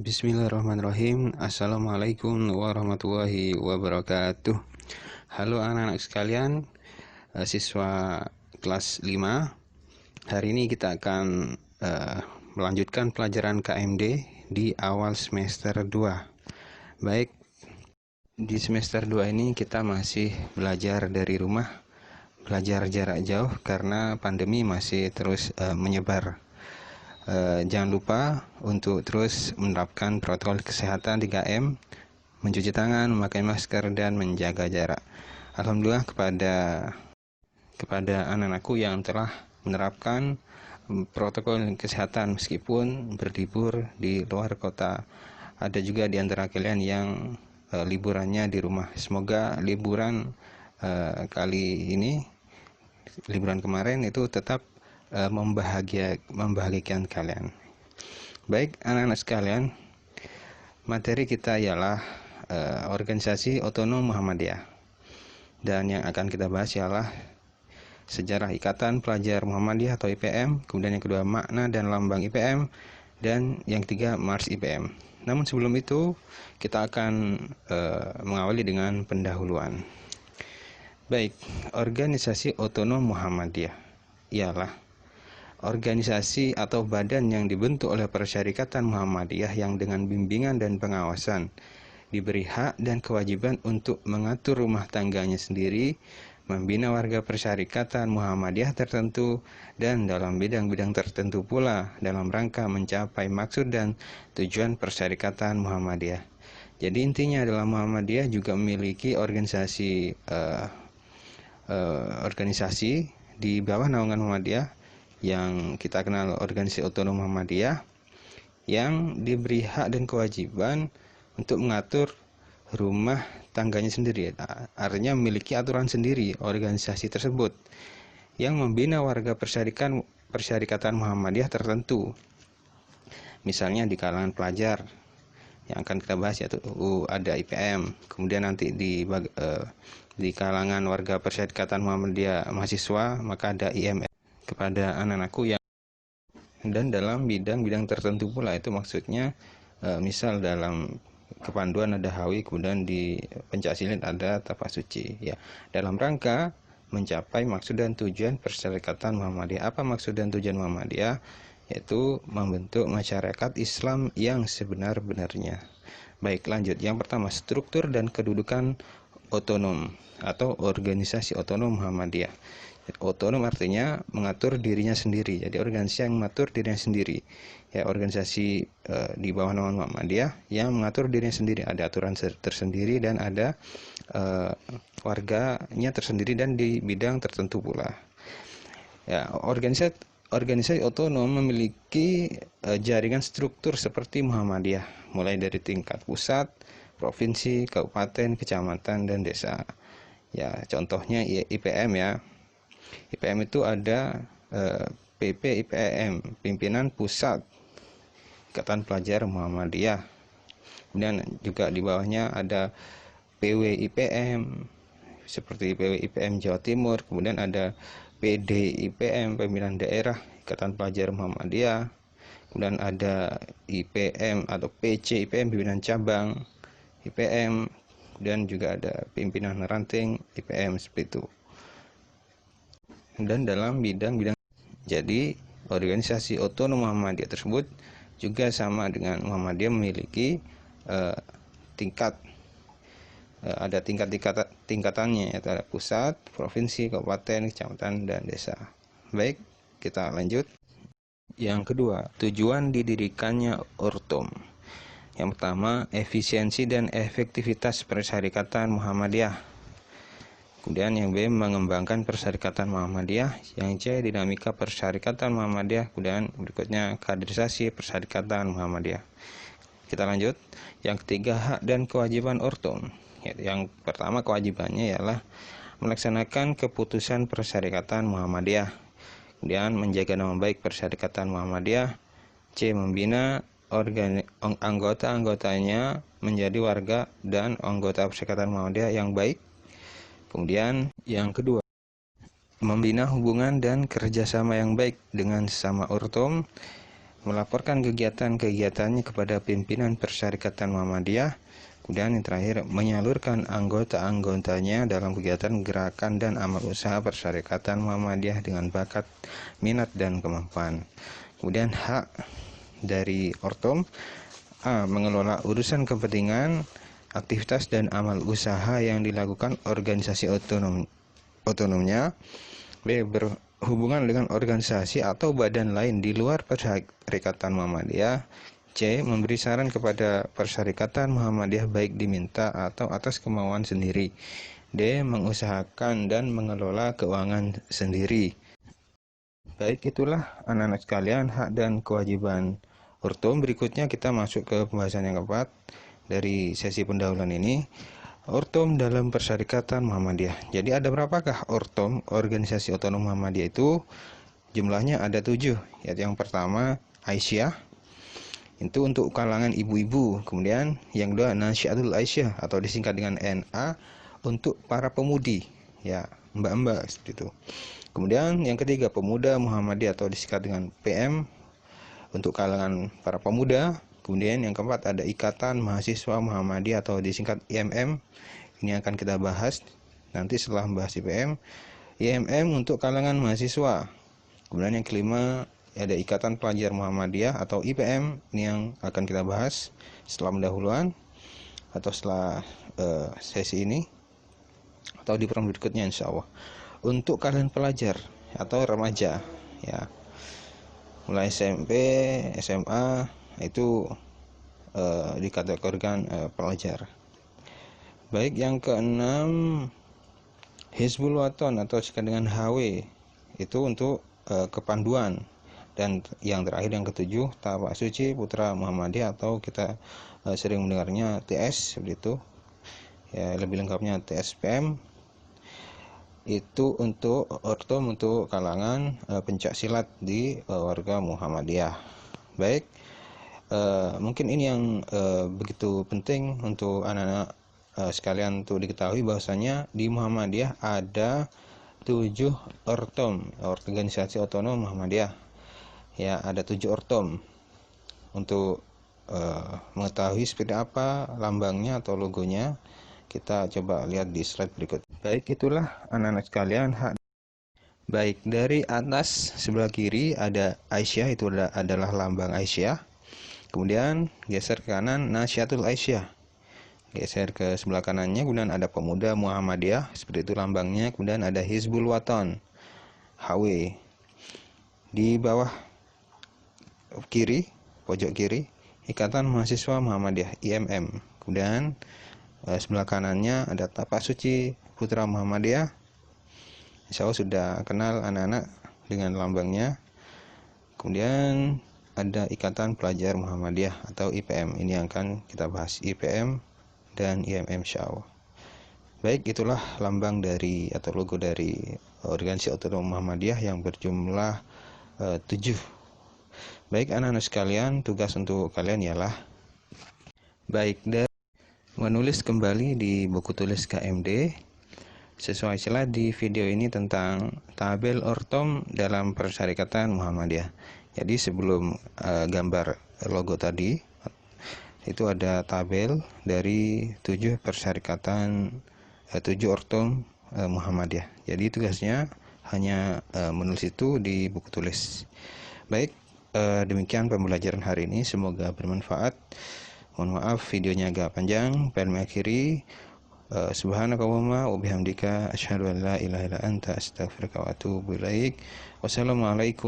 Bismillahirrahmanirrahim. Assalamualaikum warahmatullahi wabarakatuh. Halo anak-anak sekalian, siswa kelas 5. Hari ini kita akan melanjutkan pelajaran KMD di awal semester 2. Baik, di semester 2 ini kita masih belajar dari rumah, belajar jarak jauh karena pandemi masih terus menyebar. Jangan lupa untuk terus menerapkan protokol kesehatan 3M, mencuci tangan, memakai masker, dan menjaga jarak. Alhamdulillah kepada anak-anakku yang telah menerapkan protokol kesehatan meskipun berlibur di luar kota. Ada juga di antara kalian yang liburannya di rumah. Semoga liburan kali ini, liburan kemarin itu tetap membahagiakan kalian. Baik anak-anak sekalian, materi kita ialah organisasi otonom Muhammadiyah, dan yang akan kita bahas ialah sejarah Ikatan Pelajar Muhammadiyah atau IPM, kemudian yang kedua makna dan lambang IPM, dan yang ketiga Mars IPM. Namun sebelum itu kita akan mengawali dengan pendahuluan. Baik, organisasi otonom Muhammadiyah ialah organisasi atau badan yang dibentuk oleh Persyarikatan Muhammadiyah yang dengan bimbingan dan pengawasan diberi hak dan kewajiban untuk mengatur rumah tangganya sendiri, membina warga Persyarikatan Muhammadiyah tertentu, dan dalam bidang-bidang tertentu pula dalam rangka mencapai maksud dan tujuan Persyarikatan Muhammadiyah. Jadi intinya adalah Muhammadiyah juga memiliki organisasi di bawah naungan Muhammadiyah yang kita kenal organisasi otonom Muhammadiyah, yang diberi hak dan kewajiban untuk mengatur rumah tangganya sendiri. Artinya memiliki aturan sendiri organisasi tersebut yang membina warga Persyarikatan Muhammadiyah tertentu. Misalnya di kalangan pelajar yang akan kita bahas, yaitu ada IPM, kemudian nanti di kalangan warga Persyarikatan Muhammadiyah mahasiswa maka ada IMS kepada anak-anakku yang, dan dalam bidang-bidang tertentu pula, itu maksudnya misal dalam kepanduan ada Hawi, kemudian di pencaksilat ada Tapasuci, ya, dalam rangka mencapai maksud dan tujuan Persyarikatan Muhammadiyah. Apa maksud dan tujuan Muhammadiyah? Yaitu membentuk masyarakat Islam yang sebenar-benarnya. Baik, lanjut. Yang pertama, struktur dan kedudukan otonom atau organisasi otonom Muhammadiyah. Otonom artinya mengatur dirinya sendiri. Jadi organisasi yang mengatur dirinya sendiri. Ya, organisasi di bawah naungan Muhammadiyah yang mengatur dirinya sendiri. Ada aturan tersendiri dan ada warganya tersendiri dan di bidang tertentu pula. Ya, organisasi otonom memiliki jaringan struktur seperti Muhammadiyah, mulai dari tingkat pusat, provinsi, kabupaten, kecamatan, dan desa. Ya, contohnya IPM ya. IPM itu ada PP IPM, Pimpinan Pusat Ikatan Pelajar Muhammadiyah. Kemudian juga di bawahnya ada PW IPM, seperti PW IPM Jawa Timur. Kemudian ada PD IPM, Pimpinan Daerah Ikatan Pelajar Muhammadiyah. Kemudian ada IPM atau PC IPM, Pimpinan Cabang IPM. Dan juga ada Pimpinan Ranting IPM, seperti itu. Dan dalam bidang-bidang, jadi organisasi otonom Muhammadiyah tersebut juga sama dengan Muhammadiyah memiliki ada tingkatannya, yaitu ada pusat, provinsi, kabupaten, kecamatan, dan desa. Baik, kita lanjut. Yang kedua, tujuan didirikannya Ortom. Yang pertama, efisiensi dan efektivitas Persyarikatan Muhammadiyah. Kemudian yang B, mengembangkan Persyarikatan Muhammadiyah. Yang C, dinamika Persyarikatan Muhammadiyah. Kemudian berikutnya, kaderisasi Persyarikatan Muhammadiyah. Kita lanjut. Yang ketiga, hak dan kewajiban Ortom. Yang pertama, kewajibannya ialah melaksanakan keputusan Persyarikatan Muhammadiyah. Kemudian menjaga nama baik Persyarikatan Muhammadiyah. C, membina anggota-anggotanya menjadi warga dan anggota Persyarikatan Muhammadiyah yang baik. Kemudian yang kedua, membina hubungan dan kerjasama yang baik dengan sesama Ortom. melaporkan kegiatan-kegiatannya kepada pimpinan Persyarikatan Muhammadiyah. Kemudian yang terakhir, menyalurkan anggota-anggotanya dalam kegiatan gerakan dan amal usaha Persyarikatan Muhammadiyah dengan bakat, minat, dan kemampuan. Kemudian hak dari Ortom: A. Mengelola urusan kepentingan, aktivitas, dan amal usaha yang dilakukan organisasi otonomnya. B. Berhubungan dengan organisasi atau badan lain di luar Persyarikatan Muhammadiyah. C. Memberi saran kepada Persyarikatan Muhammadiyah baik diminta atau atas kemauan sendiri. D. Mengusahakan dan mengelola keuangan sendiri. Baik, itulah anak-anak sekalian hak dan kewajiban Ortom. Berikutnya kita masuk ke pembahasan yang keempat dari sesi pendahuluan ini. Ortom dalam Persyarikatan Muhammadiyah. Jadi ada berapakah Ortom, organisasi otonom Muhammadiyah itu? Jumlahnya ada 7. Yaitu yang pertama Aisyah, itu untuk kalangan ibu-ibu. Kemudian yang kedua Nasyiatul Aisyah atau disingkat dengan NA, untuk para pemudi, ya, mbak-mbak seperti itu. Kemudian yang ketiga Pemuda Muhammadiyah atau disingkat dengan PM, untuk kalangan para pemuda. Kemudian yang keempat ada Ikatan Mahasiswa Muhammadiyah atau disingkat IMM. Ini akan kita bahas nanti setelah membahas IPM. IMM untuk kalangan mahasiswa. Kemudian yang kelima ada Ikatan Pelajar Muhammadiyah atau IPM. Ini yang akan kita bahas setelah pendahuluan atau setelah sesi ini atau di peran berikutnya insya Allah. Untuk kalian pelajar atau remaja, ya, mulai SMP, SMA itu dikategorikan pelajar. Baik, yang keenam Hizbul Waton atau disingkat dengan HW, itu untuk kepanduan. Dan yang terakhir yang ketujuh Tapak Suci Putra Muhammadiyah atau kita sering mendengarnya TS seperti itu, ya, lebih lengkapnya TSPM. Itu untuk Ortom untuk kalangan pencak silat di warga Muhammadiyah. Baik, mungkin ini yang begitu penting untuk anak-anak sekalian untuk diketahui bahwasanya di Muhammadiyah ada 7 Ortom, organisasi otonom Muhammadiyah. Ya, ada 7 Ortom. Untuk mengetahui seperti apa lambangnya atau logonya, kita coba lihat di slide berikut. Baik, itulah anak-anak sekalian hak. Baik, dari atas sebelah kiri ada Aisyah, itu adalah lambang Aisyah. Kemudian geser ke kanan Nasyiatul Aisyah. Geser ke sebelah kanannya, kemudian ada Pemuda Muhammadiyah, seperti itu lambangnya. Kemudian ada Hizbul Waton, HW. Di bawah kiri, pojok kiri, Ikatan Mahasiswa Muhammadiyah, IMM. Kemudian sebelah kanannya ada Tapak Suci Putra Muhammadiyah. Insya Allah sudah kenal anak-anak dengan lambangnya. Kemudian ada Ikatan Pelajar Muhammadiyah atau IPM. Ini yang akan kita bahas, IPM dan IMM insya Allah. Baik, itulah lambang dari atau logo dari organisasi otonom Muhammadiyah yang berjumlah 7. Baik anak-anak sekalian, tugas untuk kalian ialah baik dari menulis kembali di buku tulis KMD sesuai slide di video ini tentang tabel Ortom dalam Persyarikatan Muhammadiyah. Jadi sebelum gambar logo tadi itu ada tabel dari 7 persyarikatan 7 Ortom Muhammadiyah. Jadi tugasnya hanya menulis itu di buku tulis. Baik, demikian pembelajaran hari ini, semoga bermanfaat. Mohon maaf videonya agak panjang. Pada mengakhiri, subhanakallahumma wa bihamdika asyhadu an la ilaha illa anta astaghfiruka wa atubu ilaik. Wassalamualaikum